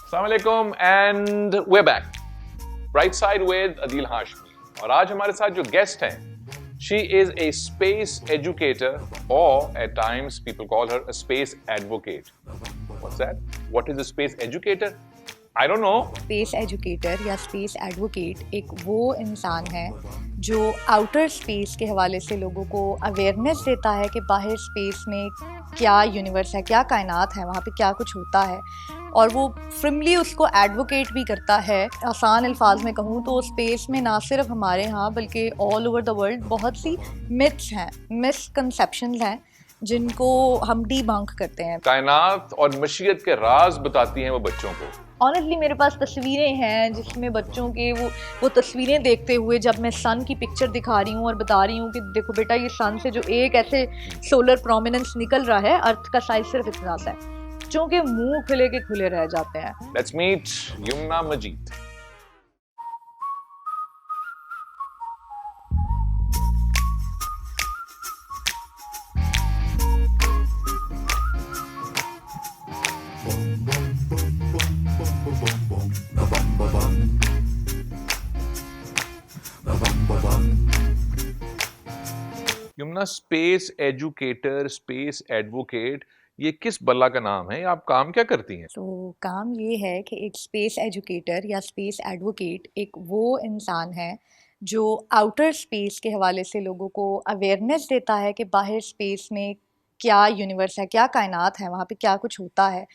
Assalamualaikum and we're back. Bright side with Adil Hashmi. और आज हमारे साथ जो गेस्ट हैं, she is a space educator or at times people call her a space advocate. What's that? What is a space educator? I don't know. Space educator या space advocate एक वो इंसान है जो आउटर स्पेस के हवाले से लोगों को अवेयरनेस देता है कि बाहर स्पेस में क्या यूनिवर्स है, क्या कायनात है, वहाँ पे क्या कुछ होता है, और वो फ्रिमली उसको एडवोकेट भी करता है। आसान अल्फाज में कहूँ तो स्पेस में ना सिर्फ हमारे यहाँ बल्कि ऑल ओवर द वर्ल्ड बहुत सी मिथ्स हैं, मिसकंसेप्शंस हैं जिनको हम डीबंक करते हैं। कायनात और मशीयत के राज बताती हैं वो बच्चों को। ऑनेस्टली मेरे पास तस्वीरें हैं जिसमें बच्चों के वो तस्वीरें देखते हुए जब मैं सन की पिक्चर दिखा रही हूँ और बता रही हूँ कि देखो बेटा ये सन से जो एक ऐसे सोलर प्रोमिनेंस निकल रहा है, अर्थ का साइज सिर्फ इतना सा है, बच्चों के मुंह खुले के खुले रह जाते हैं। Let's meet Yumna Majeed. Yamuna, space educator, space advocate, ये किस बल्ला का नाम है? आप काम क्या करती हैं? तो काम ये है कि एक स्पेस एजुकेटर या स्पेस एडवोकेट एक वो इंसान है जो आउटर स्पेस के हवाले से लोगों को अवेयरनेस देता है कि बाहर स्पेस में क्या यूनिवर्स है, क्या कायनात है, वहाँ पे क्या कुछ होता है,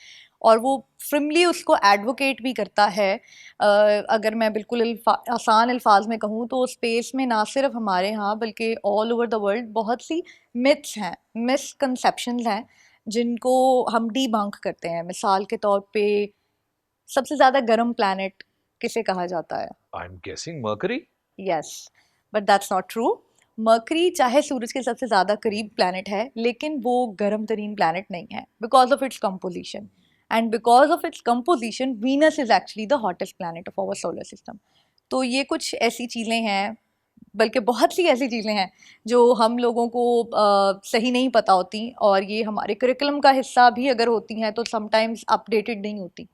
और वो फ्रिमली उसको एडवोकेट भी करता है। अगर मैं बिल्कुल आसान अल्फाज में कहूँ तो स्पेस में ना सिर्फ हमारे यहाँ बल्कि ऑल ओवर द वर्ल्ड बहुत सी मिथ्स हैं, मिसकंसेप्शंस हैं जिनको हम डीबंक करते हैं। मिसाल के तौर पे सबसे ज़्यादा गर्म प्लैनेट किसे कहा जाता है? I am guessing mercury. Yes, but that's not true. Mercury चाहे सूरज के सबसे ज़्यादा करीब प्लैनेट है, लेकिन वो गर्म तरीन प्लैनेट नहीं है because of its composition, and because of its composition Venus is actually the hottest planet of our solar system. तो ये कुछ ऐसी चीज़ें हैं, बल्कि बहुत सी ऐसी चीज़ें हैं जो हम लोगों को सही नहीं पता होती, और ये हमारे करिकुलम का हिस्सा भी अगर होती हैं तो समटाइम्स अपडेटेड नहीं होती।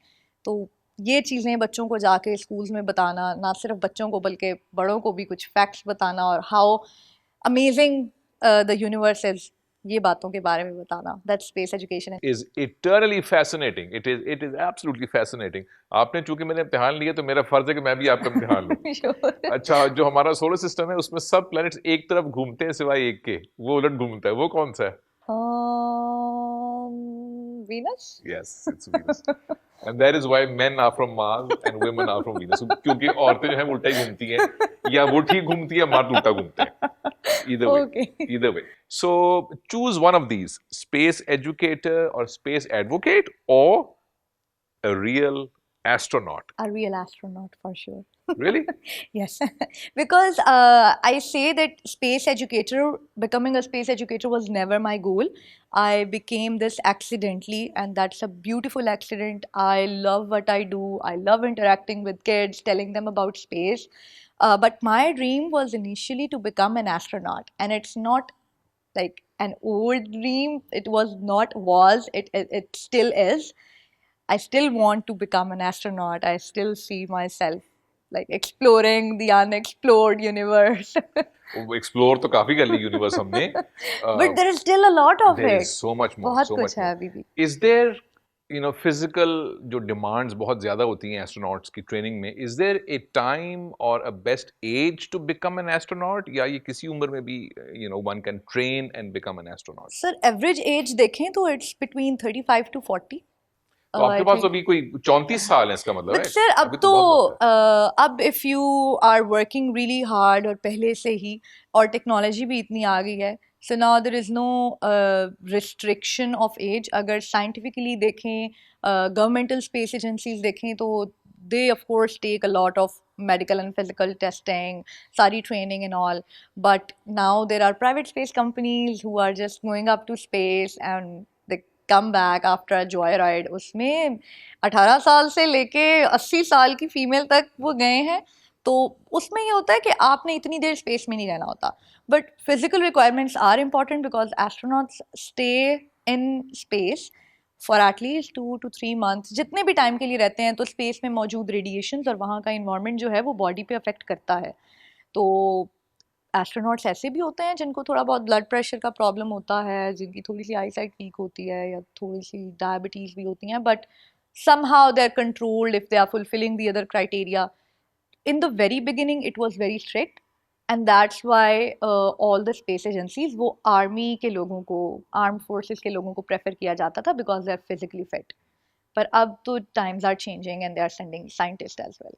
तो ये चीज़ें बच्चों को जाके स्कूल्स में बताना, ना सिर्फ बच्चों को बल्कि बड़ों को भी कुछ फैक्ट्स बताना, और how amazing the universe is, ये बातों के बारे में बताना, that's space education. is eternally fascinating. It is absolutely fascinating. आपने चूंकि मैंने इम्तिहान लिया तो मेरा फर्ज है कि मैं भी आपका इम्तिहान लूं। Sure. अच्छा, जो हमारा सोलर सिस्टम है उसमें सब प्लैनेट्स एक तरफ घूमते हैं सिवाय एक के, वो उलट घूमता है, वो कौन सा है? Venus? Yes, it's Venus. And that is why men are from Mars and women are from Venus. क्योंकि औरतें जो हैं वो उल्टा ही घूमती हैं, या वो ठीक घूमती है, मर्द उल्टा घूमते हैं। Either way. Okay. Either way. So choose one of these: space educator or space advocate, or a real astronaut. A real astronaut for sure. Really? Yes, because I say that becoming a space educator was never my goal. I became this accidentally, and that's a beautiful accident. I love what I do. I love interacting with kids, telling them about space. But my dream was initially to become an astronaut, and it's not like an old dream. It still is. I still want to become an astronaut. I still see myself like exploring the unexplored universe. Explore तो काफी कर ली universe हमने. But there is still a lot of There it. is so much more. बहुत So कुछ much है more. अभी भी. Is there, physical जो demands बहुत ज्यादा होती हैं astronauts की ट्रेनिंग में, is there a time or a best age to become an astronaut, या ये किसी उम्र में भी one can train and become an astronaut? Sir, average age देखें तो it's between 35 to 40. तो आपके पास तो अभी कोई 34 साल है, इसका मतलब है? But sir, अब अभी तो बहुत वक्त है। अब if you are working really hard और पहले से ही, और टेक्नोलॉजी भी इतनी आ गई है, so now there is no restriction of age. अगर scientifically देखें, governmental space agencies देखें तो they of course take a lot of medical and physical testing, सारी training and all. But now there are private space companies who are just going up to space and they come back after a joyride. उसमें 18 साल से लेके 80 साल की female तक वो गए हैं। तो उसमें ये होता है कि आपने इतनी देर स्पेस में नहीं रहना होता, but physical requirements are important because astronauts stay in space for at least 2 to 3 months, जितने भी टाइम के लिए रहते हैं, तो स्पेस में मौजूद रेडिएशंस और वहाँ का इन्वायरमेंट जो है वो बॉडी पे अफेक्ट करता है। तो एस्ट्रोनॉट्स ऐसे भी होते हैं जिनको थोड़ा बहुत ब्लड प्रेशर का प्रॉब्लम होता है, जिनकी थोड़ी सी आई साइट वीक होती है या थोड़ी सी डायबिटीज़ भी होती हैं, but somehow they're controlled if they are fulfilling the other criteria. In the very beginning it was very strict, and that's why all the space agencies वो आर्मी के लोगों को, आर्म फोर्सेस के लोगों को प्रेफर किया जाता था because they are physically fit. पर अब तो times are changing and they are sending scientist as well.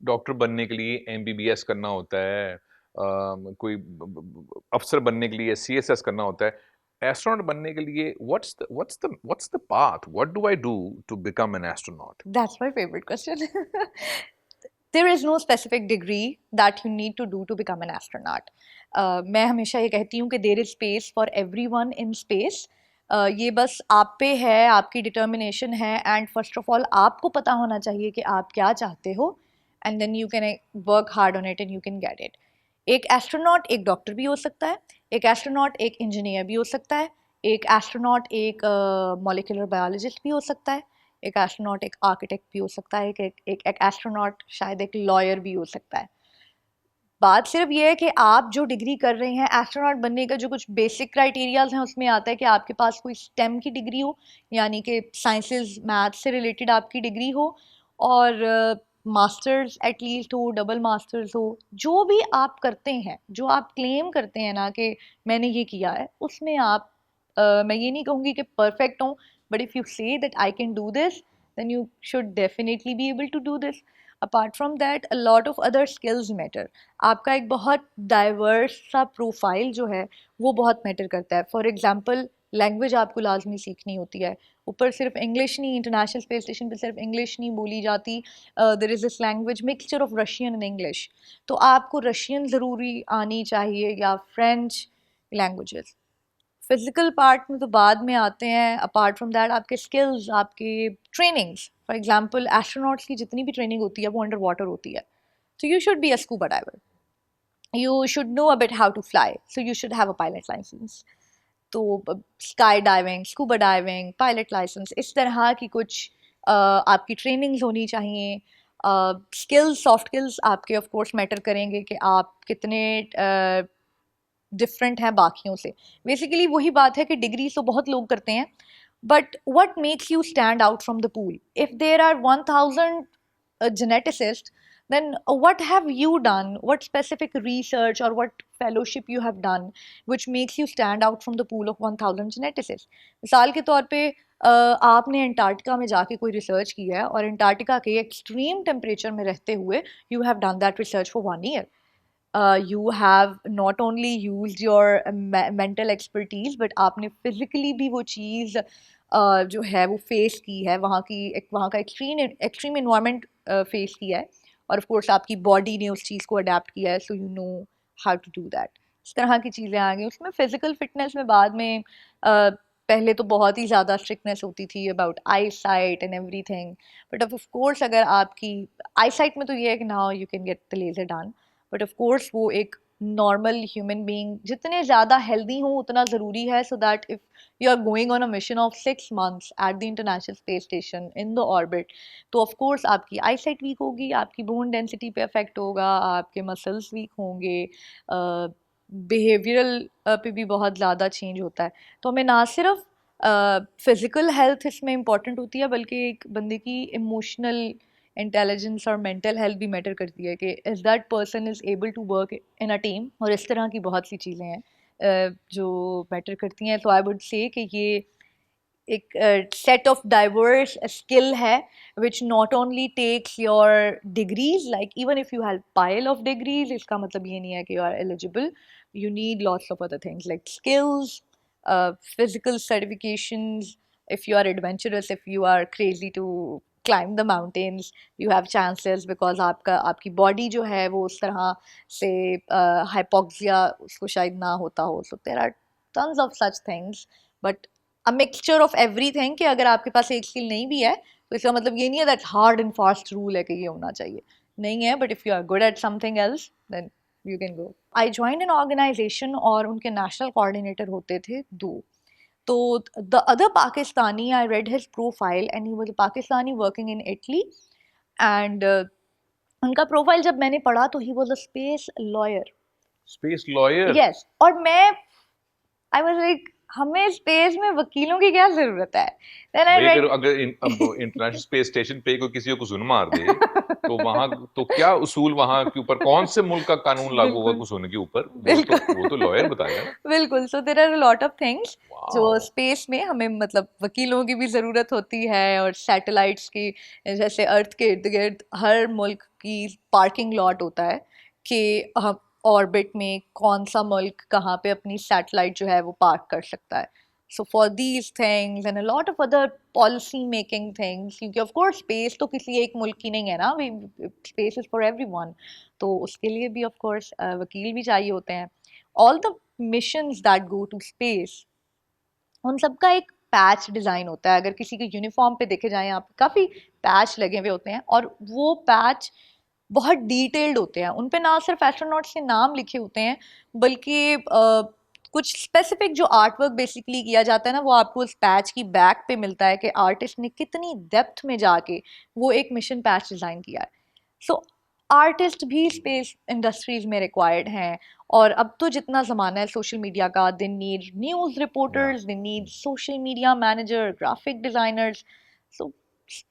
Doctor बनने के लिए एमबीबीएस करना होता है, कोई अफसर बनने के लिए सीएसएस करना होता है। एस्ट्रोनॉट बनने के लिए what's the path, what do I do to become an astronaut? That's my favorite question. There is no specific degree that you need to do to become an astronaut. मैं हमेशा ये कहती हूँ कि there is space for everyone in space. ये बस आप पे है, आपकी डिटर्मिनेशन है, एंड फर्स्ट ऑफ ऑल आपको पता होना चाहिए कि आप क्या चाहते हो, and then you can work hard on it and you can get it. एक एस्ट्रोनॉट एक डॉक्टर भी हो सकता है, एक एस्ट्रोनॉट एक इंजीनियर भी हो सकता है, एक एस्ट्रोनॉट एक मॉलिक्यूलर बायोलॉजिस्ट भी हो सकता है, एक एस्ट्रोनॉट एक आर्किटेक्ट भी हो सकता है, एक एस्ट्रोनॉट शायद एक लॉयर भी हो सकता है। बात सिर्फ ये है कि आप जो डिग्री कर रहे हैं एस्ट्रोनॉट बनने का, जो कुछ बेसिक क्राइटेरियाज हैं उसमें आता है कि आपके पास कोई स्टेम की डिग्री हो, यानी कि साइंसेस मैथ्स से रिलेटेड आपकी डिग्री हो, और मास्टर्स एटलीस्ट हो, डबल मास्टर्स हो। जो भी आप करते हैं, जो आप क्लेम करते हैं ना कि मैंने ये किया है, उसमें आप मैं ये नहीं कहूँगी कि परफेक्ट हो, but if you say that I can do this, then you should definitely be able to do this. Apart from that, a lot of other skills matter. आपका एक बहुत डाइवर्स सा प्रोफाइल जो है वो बहुत मैटर करता है। फॉर एग्जांपल, लैंग्वेज आपको लाजमी सीखनी होती है। ऊपर सिर्फ इंग्लिश नहीं, इंटरनेशनल स्पेस स्टेशन पे सिर्फ इंग्लिश नहीं बोली जाती, there is this language mixture of Russian and English. तो आपको रशियन ज़रूरी आनी चाहिए, या फ्रेंच लैंग्वेजेस। फिजिकल पार्ट में तो बाद में आते हैं। अपार्ट फ्रॉम दैट आपके स्किल्स, आपके ट्रेनिंग्स, फॉर एग्जांपल एस्ट्रोनॉट्स की जितनी भी ट्रेनिंग होती है वो अंडर वाटर होती है। तो you should be a scuba diver, you should know a bit how to fly, so you should have a pilot license. तो sky diving, scuba diving, pilot license, इस तरह की कुछ आपकी ट्रेनिंग्स होनी चाहिए। स्किल्स, सॉफ्ट स्किल्स आपके of course matter करेंगे कि आप कितने डिफरेंट हैं बाकियों से। बेसिकली वही बात है कि डिग्री तो बहुत लोग करते हैं, but what makes you stand out from the pool? If there are 1000 geneticists, then what have you done, what specific research or what fellowship you have done which makes you stand out from the pool of 1000 geneticists? मिसाल के तौर पे आपने Antarctica में जाके कोई research की है, और अंटार्कटिका के एक्सट्रीम टेम्परेचर में रहते हुए you have done that research for 1 year. You have not only used your mental expertise, but आपने physically भी वो चीज़ जो है वो फेस की है, वहाँ का एक्सट्रीम इन्वायरमेंट फेस किया है, और ऑफ कोर्स आपकी बॉडी ने उस चीज़ को अडेप्ट किया है, so you know how to do that. इस तरह की चीज़ें आ गई उसमें। फिजिकल फिटनेस में बाद में पहले तो बहुत ही ज़्यादा स्ट्रिक्टनेस होती थी about eye sight and everything, but of course अगर आपकी आई साइट में तो ये है कि now you can get the laser done, but of course वो एक नॉर्मल ह्यूमन बीइंग जितने ज़्यादा हेल्दी हों उतना ज़रूरी है, so that if you are going on a mission of 6 months at the international space station in the orbit, तो of course आपकी आई साइट वीक होगी, आपकी बोन डेंसिटी पे अफेक्ट होगा, आपके मसल्स वीक होंगे, बिहेवियरल पे भी बहुत ज़्यादा चेंज होता है। तो हमें ना सिर्फ फिज़िकल हेल्थ इसमें इम्पॉर्टेंट होती है, बल्कि एक बंदे की इमोशनल इंटेलिजेंस और मेंटल हेल्थ भी मैटर करती है कि is that person is able to work in a team, और इस तरह की बहुत सी चीज़ें हैं जो मैटर करती हैं। तो आई वुड से कि ये एक सेट ऑफ डाइवर्स स्किल है which not only takes your degrees, like even if you have pile of degrees, इसका मतलब ये नहीं है कि you are eligible. You need lots of other things like skills, physical certifications. If you are adventurous, if you are crazy to climb the mountains, you have chances because आपकी body जो है वो उस तरह से hypoxia उसको शायद ना होता हो। So there are tons of such things, but a mixture of everything, कि अगर आपके पास एक स्किल नहीं भी है तो इसका मतलब ये नहीं है that hard and fast rule है कि ये होना चाहिए, नहीं है। but if you are good at something else, then you can go. I joined an organization और उनके नेशनल कोऑर्डिनेटर होते थे 2। तो the other Pakistani, I read his profile and he was a Pakistani working in Italy, and उनका profile जब मैंने पढ़ा तो he was a space lawyer. Space lawyer? Yes, और मैं I was like, हमें स्पेस में वकीलों की क्या जरूरत है? Then I भाई read. अब इंटरनेशनल स्पेस स्टेशन पे कोई किसी को सुन मार दे तो वहां तो क्या उसूल वहां के ऊपर कौन से मुल्क का कानून लागू होगा बिल्कुल कुछ होने के ऊपर? बिल्कुल वो तो लॉयर बताएगा ना। बिल्कुल. So there are a lot of things जो वाओ। स्पेस में हमें मतलब वकीलों की भी ज़रूरत होती है, और सैटेलाइट्स की, जैसे अर्थ के इर्द गिर्द हर मुल्क की पार्किंग लॉट होता है कि हम ऑर्बिट में कौन सा मुल्क कहाँ पे अपनी सैटेलाइट जो है वो पार्क कर सकता है. So for these things and a lot of other policy making things, क्योंकि ऑफ कोर्स स्पेस तो किसी एक मुल्क की नहीं है ना, स्पेस इज़ फॉर एवरीवन. तो उसके लिए भी ऑफ कोर्स वकील भी चाहिए होते हैं. All the missions that go to space, उन सबका एक पैच डिज़ाइन होता है. अगर किसी के यूनिफॉर्म पे देखे जाएं आप, काफ़ी पैच लगे हुए होते हैं, और वो पैच बहुत डिटेल्ड होते हैं. उन पे ना सिर्फ एस्ट्रोनॉट्स के नाम लिखे होते हैं, बल्कि कुछ स्पेसिफिक जो आर्ट वर्क बेसिकली किया जाता है ना, वो आपको उस पैच की बैक पे मिलता है कि आर्टिस्ट ने कितनी डेप्थ में जाके वो एक मिशन पैच डिज़ाइन किया है. सो आर्टिस्ट भी स्पेस इंडस्ट्रीज में रिक्वायर्ड हैं. और अब तो जितना ज़माना है सोशल मीडिया का, दे नीड न्यूज़ या reporters, they need social media manager, graphic designers. So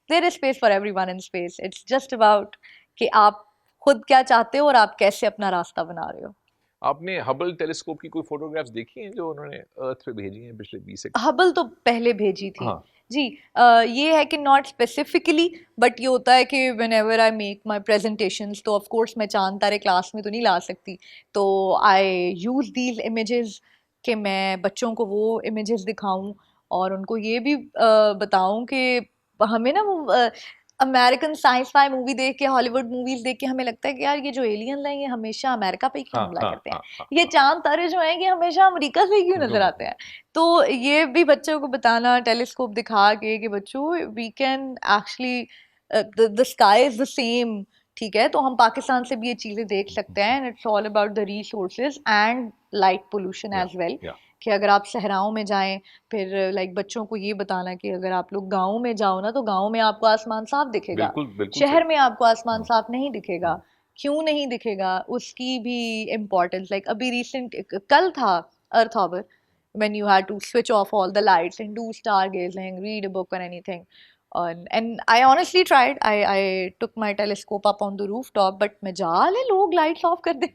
there is space for everyone in space. It's just about कि आप खुद क्या चाहते हो और आप कैसे अपना रास्ता बना रहे हो. आपने हबल टेलीस्कोप की कोई फोटोग्राफ्स देखी हैं जो उन्होंने अर्थ पे भेजी हैं पिछले 20 एक? हबल तो पहले भेजी थी हाँ। जी. ये है कि नॉट स्पेसिफिकली, बट ये होता है कि when ever I make my presentations, तो ऑफ कोर्स मैं चांद तारे क्लास में तो नहीं ला सकती, तो आई यूज़ दीज इमेजेस कि मैं बच्चों को वो इमेजेस दिखाऊं, और उनको ये भी बताऊं कि हमें ना वो अमेरिकन साइंस फाई मूवी देख के, हॉलीवुड मूवीज देख के हमें लगता है कि यार ये जो एलियंस हैं ये हमेशा अमेरिका पे ही क्यों हाँ हमला हाँ करते हैं, हाँ हाँ ये हाँ। चांद तारे जो हैं ये हमेशा अमेरिका से ही क्यों क्यों? नजर आते हैं. तो ये भी बच्चों को बताना टेलीस्कोप दिखा के कि बच्चों we can actually, the sky is the same. ठीक है, तो हम पाकिस्तान से भी ये चीज़ें देख सकते हैं, and it's all about the resources and light pollution या एज वेल. या कि अगर आप सहराओं में जाएं, फिर लाइक बच्चों को ये बताना कि अगर आप लोग गाँव में जाओ ना, तो गाँव में आपको आसमान साफ दिखेगा, बिल्कुल बिल्कुल सही। शहर में आपको आसमान हाँ साफ नहीं दिखेगा. हाँ। क्यों नहीं दिखेगा, उसकी भी इम्पोर्टेंस. लाइक अभी रिसेंट कल था अर्थ hour, when you had to switch off all the lights and do stargazing, read a book or anything. And I honestly tried. I took my telescope up on the rooftop, but मजाल है लोग lights off कर दें.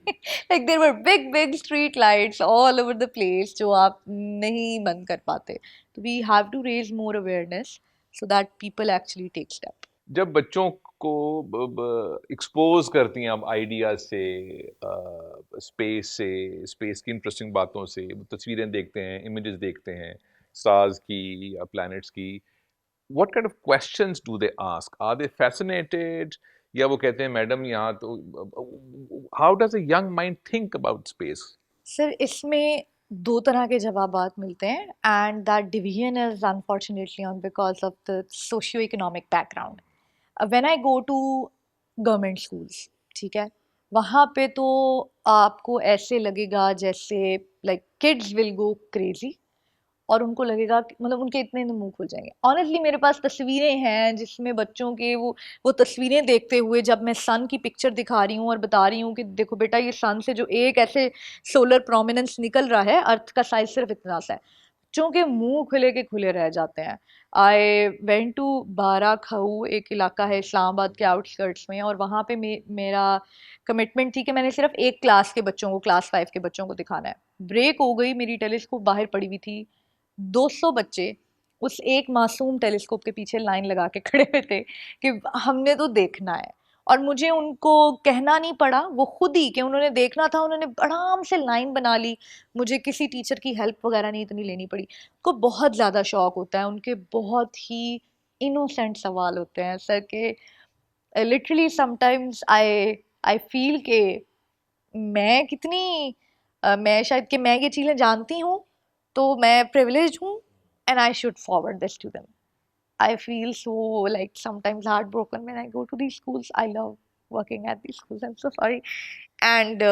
Like there were big street lights all over the place जो आप नहीं बंद कर पाते. तो we have to raise more awareness so that people actually take step. जब बच्चों को एक्सपोज करती हैं आप आइडिया से, स्पेस से, स्पेस की इंटरेस्टिंग बातों से, वो तस्वीरें देखते हैं, इमेजेस देखते हैं स्टार्स की या प्लैनेट्स की, what kind of questions do they ask? Are they fascinated, या वो कहते हैं मैडम यहाँ तो, how does a young mind think about space? Sir इसमें दो तरह के जवाबात मिलते हैं, and that division is unfortunately on because of the socio economic background. When I go to government schools, ठीक है, वहाँ पे तो आपको ऐसे लगेगा जैसे like kids will go crazy, और उनको लगेगा कि मतलब उनके इतने मुंह खुल जाएंगे. ऑनेस्टली मेरे पास तस्वीरें हैं जिसमें बच्चों के वो तस्वीरें देखते हुए, जब मैं सन की पिक्चर दिखा रही हूँ और बता रही हूँ कि देखो बेटा ये सन से जो एक ऐसे सोलर प्रोमिनेंस निकल रहा है, अर्थ का साइज सिर्फ इतना सा है, बच्चों के मुंह खुले के खुले रह जाते हैं. आई वेंट टू बारा खाऊ, एक इलाका है इस्लामाबाद के आउटस्कर्ट्स में, और वहाँ पे मेरा कमिटमेंट थी कि मैंने सिर्फ एक क्लास के बच्चों को, क्लास 5 के बच्चों को दिखाना है. ब्रेक हो गई, मेरी टेलीस्कोप बाहर पड़ी हुई थी, 200 बच्चे उस एक मासूम टेलीस्कोप के पीछे लाइन लगा के खड़े हुए थे कि हमने तो देखना है. और मुझे उनको कहना नहीं पड़ा, वो खुद ही कि उन्होंने देखना था, उन्होंने आराम से लाइन बना ली. मुझे किसी टीचर की हेल्प वगैरह नहीं इतनी लेनी पड़ी. उनको बहुत ज़्यादा शौक होता है, उनके बहुत ही इनोसेंट सवाल होते हैं सर के. Literally sometimes I I feel के मैं कितनी मैं शायद कि मैं ये चीज़ें जानती हूँ, तो मैं प्रिविलेज्ड हूँ, and I should forward this to them. I feel so like sometimes heartbroken when I go to these schools. I love working at these schools. I'm so sorry. And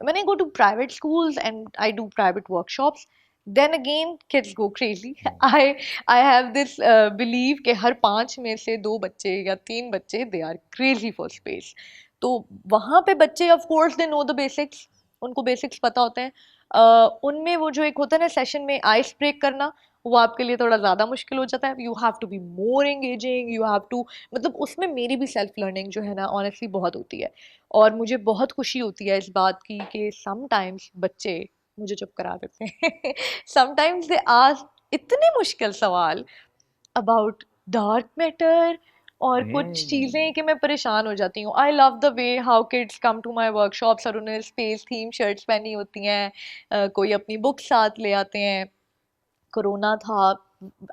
when I go to private schools and I do private workshops, then again kids go crazy. I have this belief कि हर 5 में से 2 बच्चे या 3 बच्चे they are crazy for space. तो वहाँ पे बच्चे of course they know the basics, उनको बेसिक्स पता होते हैं. उनमें वो जो एक होता है ना सेशन में आइस ब्रेक करना, वो आपके लिए थोड़ा ज़्यादा मुश्किल हो जाता है. You have to be more engaging, you have to, मतलब उसमें मेरी भी सेल्फ लर्निंग जो है ना ऑनेस्टली बहुत होती है. और मुझे बहुत खुशी होती है इस बात की कि समटाइम्स बच्चे मुझे चुप करा देते हैं. समटाइम्स दे आस्क इतने मुश्किल सवाल अबाउट डार्क मैटर और कुछ चीज़ें कि मैं परेशान हो जाती हूँ. I love the way how kids come to my workshops और उन्हें स्पेस थीम शर्ट्स पहनी होती हैं, कोई अपनी बुक साथ ले आते हैं. कोरोना था,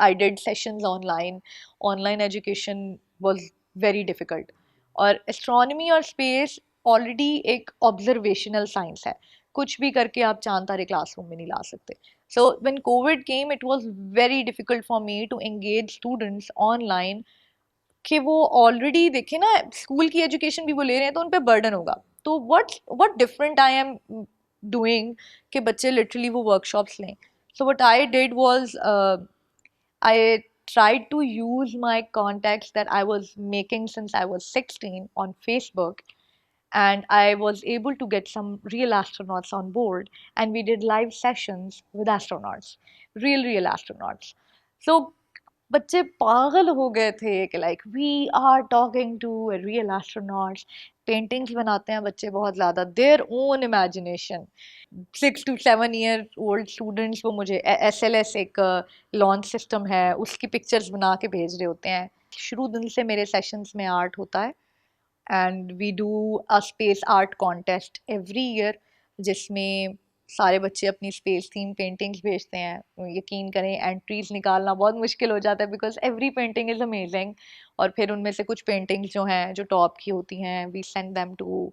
I did sessions online. Online education was very difficult. और एस्ट्रोनॉमी और स्पेस ऑलरेडी एक ऑब्जर्वेशनल साइंस है, कुछ भी करके आप चांद तारे क्लासरूम में नहीं ला सकते. So when covid came it was very difficult for me to engage students online, कि वो ऑलरेडी देखे ना स्कूल की एजुकेशन भी वो ले रहे हैं तो उन पे बर्डन होगा. तो what different I am doing कि बच्चे लिटरली वो वर्कशॉप्स लें. So what I did was I tried to use my contacts that I was making since I was 16 on Facebook, and I was able to get some real astronauts on board, and we did live sessions with astronauts, real astronauts. So बच्चे पागल हो गए थे कि like we are talking to real astronauts. Paintings बनाते हैं बच्चे बहुत ज़्यादा, their own imagination. 6 to 7 year old students वो मुझे SLS एक लॉन्च सिस्टम है उसकी पिक्चर्स बना के भेज रहे होते हैं. शुरू दिन से मेरे सेशंस में आर्ट होता है, and we do a space art contest every year, जिसमें सारे बच्चे अपनी स्पेस थीम पेंटिंग्स भेजते हैं. यकीन करें एंट्रीज निकालना बहुत मुश्किल हो जाता है because every painting is amazing. और फिर उनमें से कुछ पेंटिंग्स जो हैं जो टॉप की होती हैं we send them to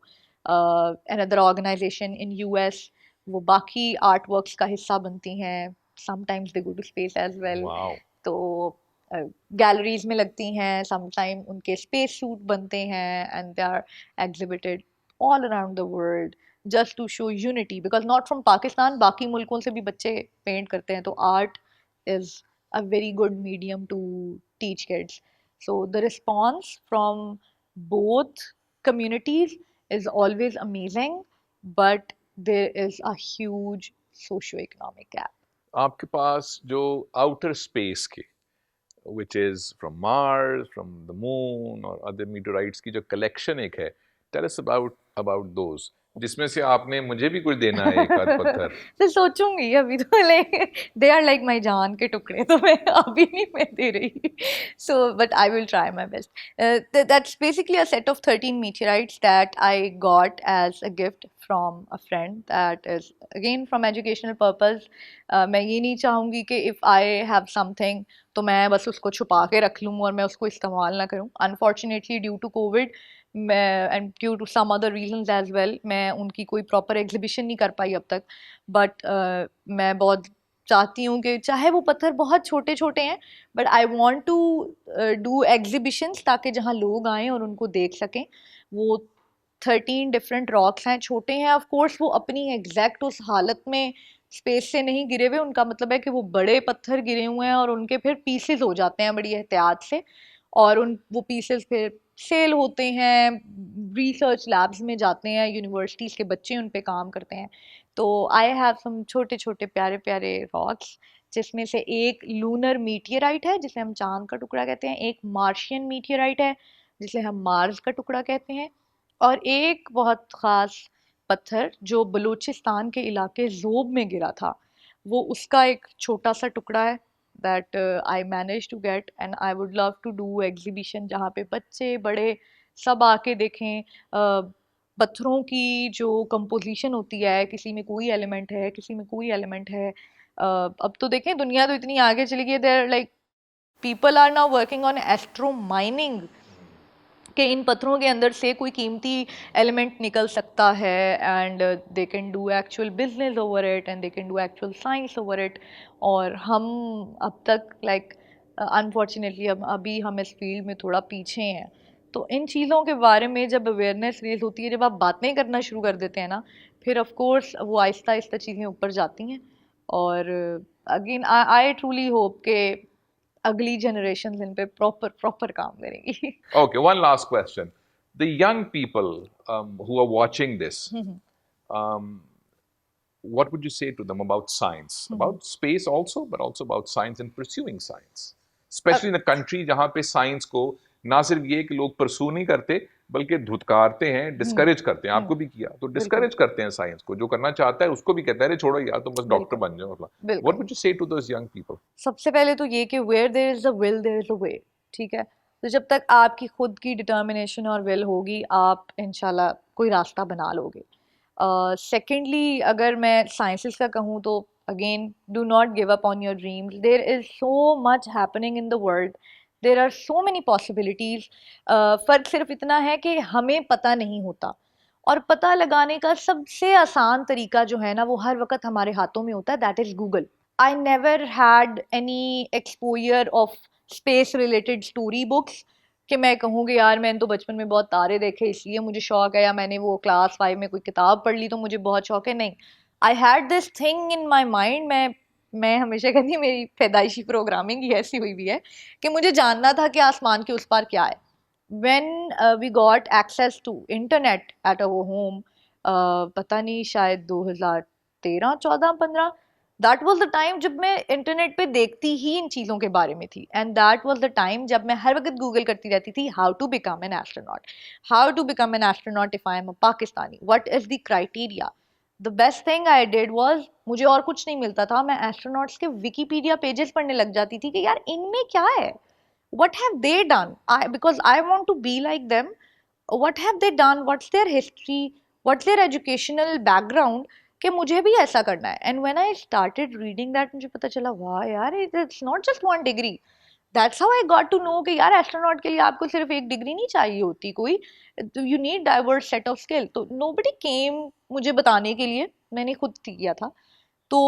another organization in US. वो बाकी आर्ट वर्क्स का हिस्सा बनती हैं. Sometimes they go to space as well. Wow. तो गैलरीज में लगती हैं, समटाइम उनके स्पेस सूट बनते हैं and they are exhibited all around the world just to show unity because not from Pakistan, बाकी मुल्कों से भी बच्चे पेंट करते हैं. तो art is a very good medium to teach kids. So the response from both communities is always amazing, but there is a huge socio-economic gap. आपके पास जो आउटर स्पेस के which is from Mars, from the moon or other meteorites की जो collection एक है, tell us about those, जिसमें से आपने मुझे भी कुछ देना है एक आध पत्थर. तो सोचूंगी अभी तो like they are like my जान के टुकड़े, तो मैं अभी नहीं मैं दे रही. So but I will try my best. That's basically a set of 13 meteorites that I got as a gift from a friend that is again from educational purpose. मैं ये नहीं चाहूँगी कि if I have something तो मैं बस उसको छुपा के रख लूँ और मैं उसको इस्तेमाल ना करूँ. अनफॉर्चुनेटली ड्यू टू कोविड मैं and due to some other reasons as well मैं उनकी कोई प्रॉपर एग्जीबिशन नहीं कर पाई अब तक. बट मैं बहुत चाहती हूँ कि चाहे वो पत्थर बहुत छोटे छोटे हैं but I want to do exhibitions ताकि जहाँ लोग आएँ और उनको देख सकें. वो 13 डिफरेंट रॉक्स हैं, छोटे हैं ऑफ कोर्स, वो अपनी एग्जैक्ट उस हालत में स्पेस से नहीं गिरे हुए. उनका मतलब है कि वो बड़े पत्थर गिरे हुए हैं और उनके फिर पीसेस हो जाते हैं बड़ी एहतियात से, और उन वो पीसेस फिर सेल होते हैं, रिसर्च लैब्स में जाते हैं, यूनिवर्सिटीज़ के बच्चे उन पे काम करते हैं. तो आई हैव सम छोटे छोटे प्यारे प्यारे रॉक्स, जिसमें से एक लूनर मीटियराइट है जिसे हम चांद का टुकड़ा कहते हैं, एक मार्शियन मीटियराइट है जिसे हम मार्स का टुकड़ा कहते हैं, और एक बहुत ख़ास पत्थर जो बलूचिस्तान के इलाके ज़ोब में गिरा था, वो उसका एक छोटा सा टुकड़ा है that I managed to get, and I would love to do exhibition जहाँ पे बच्चे बड़े सब आके देखें. पत्थरों की जो कंपोजिशन होती है, किसी में कोई एलिमेंट है, किसी में कोई एलिमेंट है. अब तो देखें दुनिया तो इतनी आगे चली गई, there like people are now working on astro mining कि इन पत्थरों के अंदर से कोई कीमती एलिमेंट निकल सकता है, and they can do actual business over it and they can do actual science over it. और हम अब तक लाइक अनफॉर्चुनेटली अब अभी हम इस फील्ड में थोड़ा पीछे हैं. तो इन चीज़ों के बारे में जब अवेयरनेस रेज होती है, जब आप बातें करना शुरू कर देते हैं ना, फिर ऑफ कोर्स वो आहिस्ता आहिस्ता चीज़ें ऊपर जाती हैं. और अगेन आई ट्रूली होप के अगली जनरेशन इन पे प्रॉपर प्रॉपर काम करेंगी. Okay, one last question. The young people who are watching this, um, what would you say to them about science, about space also, but also about science and pursuing science, especially in a country जहाँ पे science को ना सिर्फ ये कि लोग pursue नहीं करते बल्कि धुतकारते हैं, discourage करते हैं. आपको भी किया तो discourage करते हैं science को. जो करना चाहता है उसको भी कहता है अरे छोड़ो यार तुम बस डॉक्टर बन जाओ. What would you say to those young people? सबसे पहले तो ये कि where there is a will there is a way. ठीक है, तो जब तक आपकी खुद की डिटर्मिनेशन और विल होगी आप इंशाल्लाह कोई रास्ता बना लोगे. सेकेंडली अगर मैं साइंसेस का कहूँ तो again do not give up on your dreams. There is so much happening in the world, there are so many possibilities. फ़र्क सिर्फ इतना है कि हमें पता नहीं होता, और पता लगाने का सबसे आसान तरीका जो है ना वो हर वक्त हमारे हाथों में होता है, that is Google. I never had any exposure of space related story books कि मैं कहूँगी यार मैंने तो बचपन में बहुत तारे देखे इसलिए मुझे शौक है, या मैंने वो क्लास 5 में कोई किताब पढ़ ली तो मुझे बहुत शौक है. नहीं, I had this thing in my mind. मैं हमेशा कहती हूँ मेरी पैदाइशी प्रोग्रामिंग ही ऐसी हुई भी है कि मुझे जानना था कि आसमान के उस पार क्या है. when we got access to internet at our home, पता नहीं शायद 2013 14 15, दैट वॉज द टाइम जब मैं इंटरनेट पे देखती ही इन चीज़ों के बारे में थी. And that was the time जब मैं हर वक्त गूगल करती रहती थी how to become an astronaut, how to become an astronaut if I am a Pakistani, what is the criteria. The best thing I did was, मुझे और कुछ नहीं मिलता था, मैं एस्ट्रोनॉट्स के विकीपीडिया पेजेस पढ़ने लग जाती थी कि यार इनमें क्या है, what have they done, because I want to be like them. What have they done, what's their history, what's their educational background, कि मुझे भी ऐसा करना है. And when I started reading that मुझे पता चला वाह यार it's not just one degree. That's how I got to know कि यार एस्ट्रोनॉट के लिए आपको सिर्फ एक डिग्री नहीं चाहिए होती कोई, you need diverse set of skill. तो nobody came मुझे बताने के लिए, मैंने खुद किया था. तो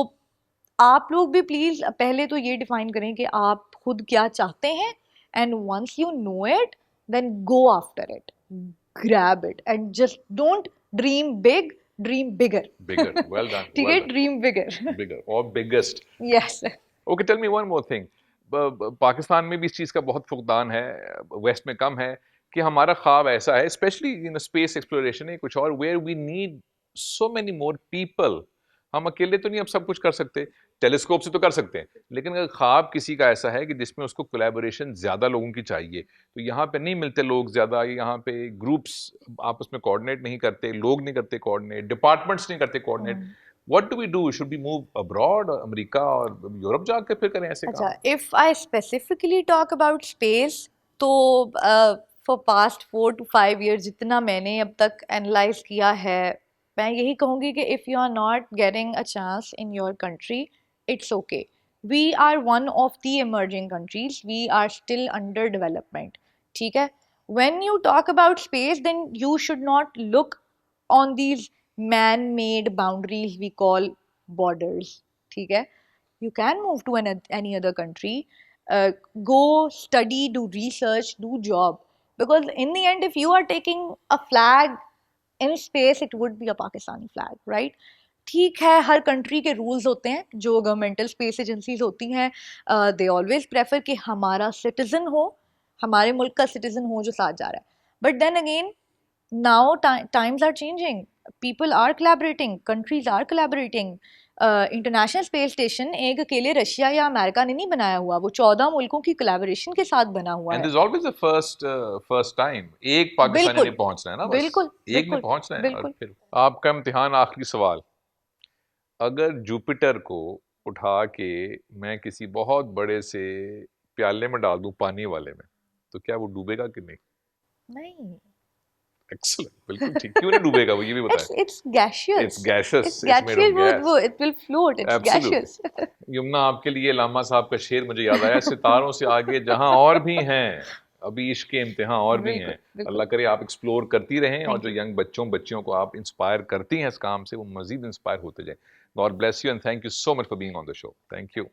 आप लोग भी प्लीज पहले तो ये डिफाइन करें कि आप खुद क्या चाहते हैं, and once you know it then go after it, grab it and just don't dream big, dream bigger. Bigger. Well done. ठीक Well है, done. Dream bigger. Bigger or biggest. Yes. Okay, tell me one more thing. Pakistan में भी इस चीज़ का बहुत फुकदान है, waste में कम है, कि हमारा ख्वाब ऐसा है, स्पेशली इन स्पेस एक्सप्लोरेशन है कुछ और, where we need so many more people. हम अकेले तो नहीं अब सब कुछ कर सकते, टेलीस्कोप से तो कर सकते हैं, लेकिन अगर ख्वाब किसी का ऐसा है कि जिसमें उसको कोलैबोरेशन ज़्यादा लोगों की चाहिए, तो यहाँ पे नहीं मिलते लोग ज़्यादा, यहाँ पे ग्रुप्स आपस में कोऑर्डिनेट नहीं करते, लोग नहीं करते कोऑर्डिनेट, डिपार्टमेंट्स नहीं करते coordinate. What do we do? Should we move abroad, America और यूरोप जाकर फिर करें ऐसे काम? अच्छा, if I specifically talk about space, तो फॉर पास्ट 4 to 5 years जितना मैंने अब तक एनालाइज किया है, मैं यही कहूँगी कि if you are not getting a chance in your country, it's okay. We are one of the emerging countries, we are still under development. ठीक है, when you talk about space then you should not look on these man-made boundaries we call borders. ठीक है, you can move to any other country, go study, do research, do job, because in the end if you are taking a flag in space it would be a Pakistani flag, right? ठीक है, हर country के rules होते हैं, जो governmental space agencies होती हैं they always prefer कि हमारा सिटीजन हो, हमारे मुल्क का सिटीजन हो जो साथ जा रहा है. But then again now times are changing, people are collaborating, countries are collaborating. International space station एक अकेले रशिया या अमेरिका ने नहीं बनाया हुआ, वो 14 मुल्कों की कोलैबोरेशन के साथ बना हुआ And है. there's always the first time. एक पाकिस्तानी बिल्कुल ने पहुंचना है ना, बस बिल्कुल एक ने बिल्कुल पहुंचना है. और बिल्कुल. फिर आपका इम्तिहान, आखिरी सवाल. अगर जुपिटर को उठा के मैं किसी बहुत बड़े से प्याले में डाल दूं पानी वाले में, तो क्या वो डूबेगा कि नहीं? नहीं, एक्सीलेंट, बिल्कुल ठीक. क्यों नहीं डूबेगा वो ये भी बताएं. it's gaseous, It's gaseous. it's It's made of gaseous, gas. वो it will float, it's Absolutely. gaseous. Yamuna, आपके लिए लामा साहब का शेर मुझे याद आया, सितारों से आगे जहां और भी हैं, अभी इश्क के इम्तिहान और भी हैं. बिल्कुल. अल्लाह करे आप एक्सप्लोर करती रहें, और Thank जो यंग बच्चियों को आप इंस्पायर करती हैं इस काम से, वो मजीद इंस्पायर होते जाएं. God bless you and thank you so much for being on the show. Thank you.